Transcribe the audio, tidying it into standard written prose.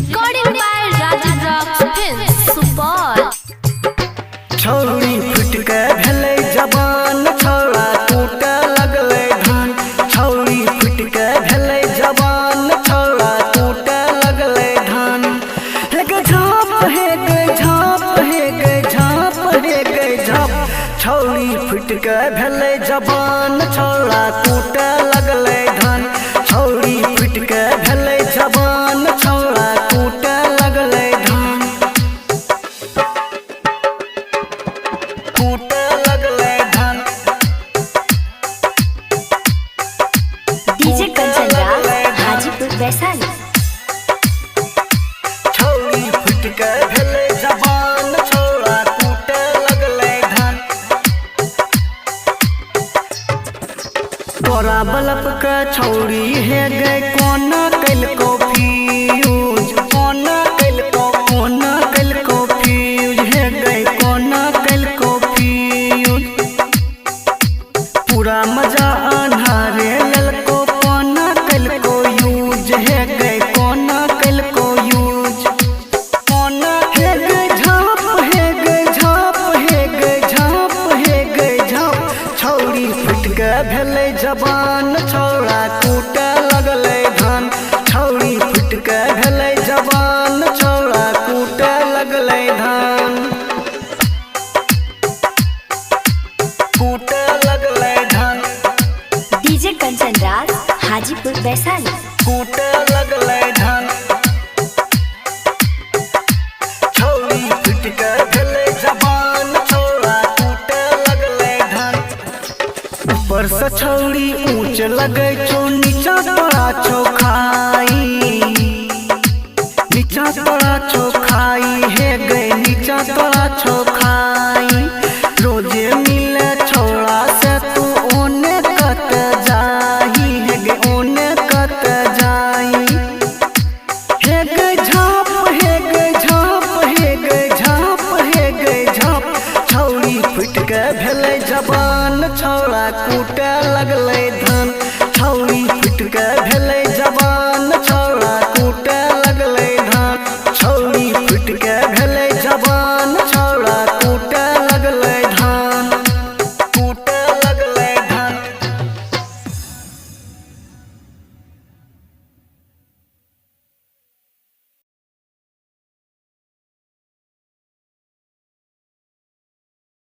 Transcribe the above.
Recording by Rajiv Rocks Films, Supal. छौरी foot के भेलै जवान छौड़ा टूटे लगलै धान। छौरी फुट के भेलै जवान छौड़ा टूटे लगलै धान। हे गे झाप हे गे झाप हे गे झाप हे गे झाप। छौरी फुट के भेलै जवान छौड़ा टूटे लगलै धान। छौरी फुट के भेलै जवान छौड़ा टूटे लगलै धान। टूटे लगलै धान। DJ Kanchan Raj, Hajipur, Vaishali. छौरी फुट के भेलै जवान छौड़ा टूटे लगलै धान। तोरा बलप के छौरी हे गए कोना कैलको फ्यूज। कोना कैलको फ्यूज हे गए कोना कैलको फ्यूज। पूरा मजा अन्हारे ललको कोना कैलको यूज हे गए कोना कैलको यूज। कोना हे गए झाप हे गए झाप हे गए झाप हे गए झाप। छौरी फुट के भेलै जवान छौड़ा टूटे लगलै धान। छौरी फुट के भेलै जवान छौड़ा टूटे लगलै धान। टूटे लगलै धान। DJ Kanchan Raj, Hajipur, Vaishali. टूटे लगलै धान। छौरी फुट के भेलै जवान छौड़ा टूटे लगलै धान। ऊपर से छौरी ऊंच लगै छौ नीचा तोरा छौ खाई। नीचा तोरा छौ खाई हे गए नीचा तोरा छौ खाई। रोजे मिले छौड़ा से तू ओने कत जाही हे गे ओने कत जाई। हे गे झाप हे गे झाप हे गे झाप हे गे झाप। छौरी फुट के भेलै जवान छौड़ा टूटे लगलै धान। छौरी फुट के भेलै जवान